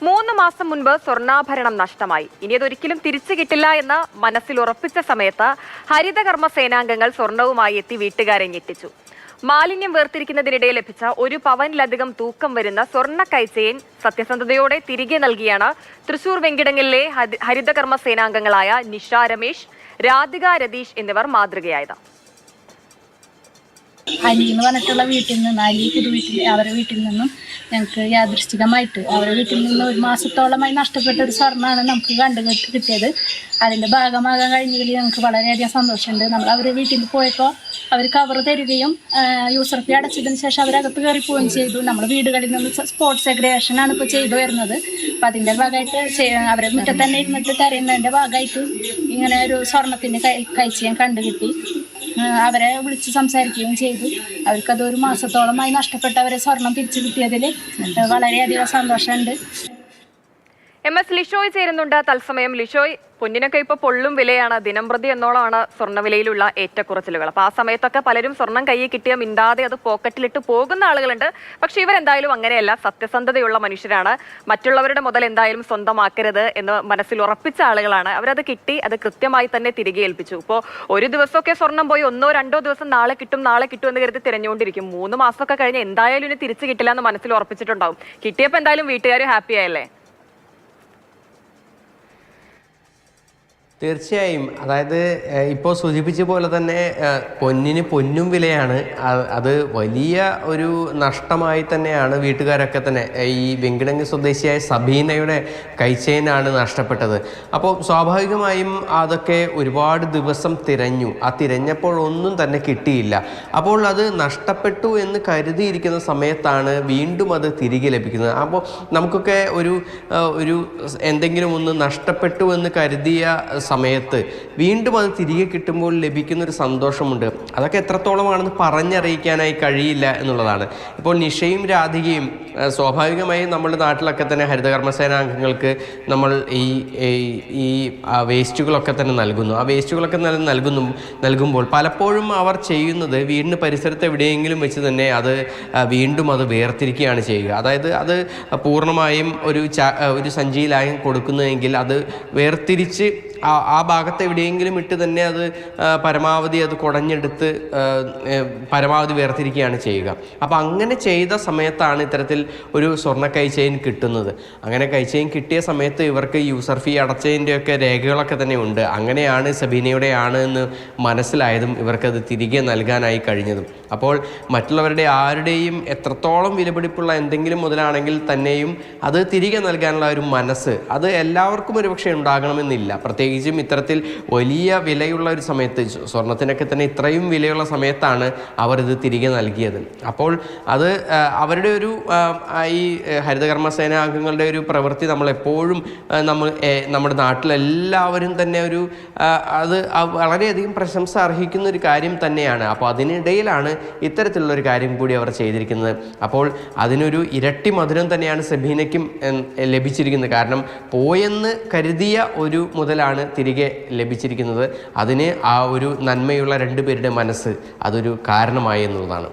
3 മാസം മുൻപ് സ്വർണ്ണാഭരണം നഷ്ടമായി. ഇനി അതൊരിക്കലും തിരിച്ചു കിട്ടില്ല എന്ന് മനസ്സിൽ ഉറപ്പിച്ച സമയത്ത് ഹരിതകർമ്മ സേനാംഗങ്ങൾ സ്വർണവുമായി എത്തി വീട്ടുകാരെ ഞെട്ടിച്ചു. മാലിന്യം വേർതിരിക്കുന്നതിനിടെ ലഭിച്ച 1 പവനിലധികം തൂക്കം വരുന്ന സ്വർണ്ണ കൈച്ചെയിൻ സത്യസന്ധതയോടെ തിരികെ നൽകിയാണ് തൃശൂർ വെങ്കിടങ്ങളിലെ ഹരിതകർമ്മ സേനാംഗങ്ങളായ നിഷ രമേശ്, രാധിക രതീഷ് എന്നിവർ മാതൃകയായത്. അലി എന്ന് പറഞ്ഞിട്ടുള്ള വീട്ടിൽ നിന്ന് അലി പുതുവീട്ടിൽ അവരുടെ വീട്ടിൽ നിന്നും ഞങ്ങൾക്ക് യാദൃശ്ചികമായിട്ട് അവരുടെ വീട്ടിൽ നിന്ന് 1 മാസത്തോളമായി നഷ്ടപ്പെട്ട ഒരു സ്വർണ്ണമാണ് നമുക്ക് കിട്ടിയത്. അതിൻ്റെ ഭാഗമാകാൻ കഴിഞ്ഞതിൽ ഞങ്ങൾക്ക് വളരെയധികം സന്തോഷമുണ്ട്. നമ്മൾ അവരുടെ വീട്ടിൽ പോയപ്പോൾ അവർ കവർ തരികയും യൂസർ ഫീ അടച്ചതിന് ശേഷം അവരകത്ത് കയറി പോവുകയും ചെയ്തു. നമ്മൾ വീടുകളിൽ നിന്ന് സ്പോട്ട് സെഗ്രിഗേഷനാണ് ഇപ്പോൾ ചെയ്തു വരുന്നത്. അപ്പം അതിൻ്റെ ഭാഗമായിട്ട് അവരുടെ മുറ്റത്ത് തന്നെ ഇരുന്നിട്ട് തരുന്നതിൻ്റെ ഭാഗമായിട്ട് ഇങ്ങനെ ഒരു സ്വർണത്തിൻ്റെ കൈച്ചെയിൻ കണ്ടുകിട്ടി. അവരെ വിളിച്ച് സംസാരിക്കുകയും ചെയ്തു. അവർക്കത് 1 മാസത്തോളമായി നഷ്ടപ്പെട്ടവരെ സ്വർണം തിരിച്ചു കിട്ടിയതിൽ വളരെയധികം സന്തോഷമുണ്ട്. MS ലിഷോയ് ചേരുന്നുണ്ട് തത്സമയം. ലിഷോയ്, പൊന്നിനൊക്കെ ഇപ്പോൾ പൊള്ളും വിലയാണ്. ദിനംപ്രതി എന്നോളമാണ് സ്വർണ്ണവിലയിലുള്ള ഏറ്റക്കുറച്ചിലുകൾ. അപ്പോൾ ആ സമയത്തൊക്കെ പലരും സ്വർണം കയ്യിൽ കിട്ടിയ മിണ്ടാതെ അത് പോക്കറ്റിലിട്ട് പോകുന്ന ആളുകളുണ്ട്. പക്ഷെ ഇവരെന്തായാലും അങ്ങനെയല്ല, സത്യസന്ധതയുള്ള മനുഷ്യരാണ്. മറ്റുള്ളവരുടെ മുതൽ എന്തായാലും സ്വന്തമാക്കരുത് എന്ന് മനസ്സിൽ ഉറപ്പിച്ച ആളുകളാണ്. അവരത് കിട്ടി, അത് കൃത്യമായി തന്നെ തിരികെ ഏൽപ്പിച്ചു. ഇപ്പോൾ ഒരു ദിവസമൊക്കെ സ്വർണം പോയി 1 or 2 ദിവസം നാളെ കിട്ടും എന്ന് കരുതി തിരഞ്ഞുകൊണ്ടിരിക്കും. 3 മാസമൊക്കെ കഴിഞ്ഞ് എന്തായാലും ഇനി തിരിച്ചു കിട്ടില്ല എന്ന് മനസ്സിൽ ഉറപ്പിച്ചിട്ടുണ്ടാവും. കിട്ടിയപ്പോൾ എന്തായാലും വീട്ടുകാർ ഹാപ്പി ആയല്ലേ? തീർച്ചയായും. അതായത് ഇപ്പോൾ സൂചിപ്പിച്ച പോലെ തന്നെ പൊന്നിന് പൊന്നും വിലയാണ്. അത് വലിയ ഒരു നഷ്ടമായി തന്നെയാണ് വീട്ടുകാരൊക്കെ തന്നെ. ഈ വെങ്കിടങ്ങ് സ്വദേശിയായ സബീനയുടെ കൈച്ചെയിനാണ് നഷ്ടപ്പെട്ടത്. അപ്പോൾ സ്വാഭാവികമായും അതൊക്കെ ഒരുപാട് ദിവസം തിരഞ്ഞു. ആ തിരഞ്ഞപ്പോൾ ഒന്നും തന്നെ കിട്ടിയില്ല. അപ്പോൾ അത് നഷ്ടപ്പെട്ടു എന്ന് കരുതിയിരിക്കുന്ന സമയത്താണ് വീണ്ടും അത് തിരികെ ലഭിക്കുന്നത്. അപ്പോൾ നമുക്കൊക്കെ ഒരു എന്തെങ്കിലും ഒന്ന് നഷ്ടപ്പെട്ടു എന്ന് കരുതിയ സമയത്ത് വീണ്ടും അത് തിരികെ കിട്ടുമ്പോൾ ലഭിക്കുന്നൊരു സന്തോഷമുണ്ട്. അതൊക്കെ എത്രത്തോളമാണെന്ന് പറഞ്ഞറിയിക്കാനായി കഴിയില്ല എന്നുള്ളതാണ്. ഇപ്പോൾ നിഷയും രാധികയും സ്വാഭാവികമായും നമ്മുടെ നാട്ടിലൊക്കെ തന്നെ ഹരിതകർമ്മസേന അംഗങ്ങൾക്ക് നമ്മൾ ഈ വേസ്റ്റുകളൊക്കെ തന്നെ നൽകുന്നു. ആ വേസ്റ്റുകളൊക്കെ നൽകുമ്പോൾ പലപ്പോഴും അവർ ചെയ്യുന്നത് വീടിന് പരിസരത്ത് എവിടെയെങ്കിലും വെച്ച് തന്നെ അത് വീണ്ടും അത് വേർതിരിക്കുകയാണ് ചെയ്യുക. അതായത് അത് പൂർണ്ണമായും ഒരു സഞ്ചിയിലായും കൊടുക്കുന്നതെങ്കിൽ അത് വേർതിരിച്ച് ആ ഭാഗത്ത് എവിടെയെങ്കിലും ഇട്ട് തന്നെ അത് പരമാവധി അത് കുടഞ്ഞെടുത്ത് പരമാവധി വേർതിരിക്കുകയാണ് ചെയ്യുക. അപ്പോൾ അങ്ങനെ ചെയ്ത സമയത്താണ് ഇത്തരത്തിൽ ഒരു സ്വർണ്ണ കൈച്ചെയിൻ കിട്ടുന്നത്. അങ്ങനെ കൈച്ചെയിൻ കിട്ടിയ സമയത്ത് ഇവർക്ക് യൂസർ ഫീ അടച്ചതിൻ്റെയൊക്കെ രേഖകളൊക്കെ തന്നെ ഉണ്ട്. അങ്ങനെയാണ് സബീനയുടെയാണ് എന്ന് മനസ്സിലായതും ഇവർക്കത് തിരികെ നൽകാനായി കഴിഞ്ഞതും. അപ്പോൾ മറ്റുള്ളവരുടെ ആരുടെയും എത്രത്തോളം വിലപിടിപ്പുള്ള എന്തെങ്കിലും മുതലാണെങ്കിൽ തന്നെയും അത് തിരികെ നൽകാനുള്ള ഒരു മനസ്സ് അത് എല്ലാവർക്കും ഒരുപക്ഷെ ഉണ്ടാകണമെന്നില്ല. പ്രത്യേകിച്ചും ഇത്തരത്തിൽ വലിയ വിലയുള്ള ഒരു സമയത്ത്, സ്വർണത്തിനൊക്കെ തന്നെ ഇത്രയും വിലയുള്ള സമയത്താണ് അവർ ഇത് തിരികെ നൽകിയത്. അപ്പോൾ അത് അവരുടെ ഒരു ഈ ഹരിതകർമ്മസേന അംഗങ്ങളുടെ ഒരു പ്രവൃത്തി നമ്മളെപ്പോഴും നമ്മുടെ നാട്ടിലെല്ലാവരും തന്നെ അത് വളരെയധികം പ്രശംസ അർഹിക്കുന്ന ഒരു കാര്യം തന്നെയാണ്. അപ്പോൾ അതിനിടയിലാണ് ഇത്തരത്തിലുള്ളൊരു കാര്യം കൂടി അവർ ചെയ്തിരിക്കുന്നത്. അപ്പോൾ അതിനൊരു ഇരട്ടി മധുരം തന്നെയാണ് സബീനയ്ക്കും ലഭിച്ചിരിക്കുന്നത്. കാരണം പോയെന്ന് കരുതിയ ഒരു മുതലാണ് തിരികെ ലഭിച്ചിരിക്കുന്നത്. അതിന് ആ ഒരു നന്മയുള്ള 2 പേരുടെ മനസ്സ് അതൊരു കാരണമായി എന്നുള്ളതാണ്.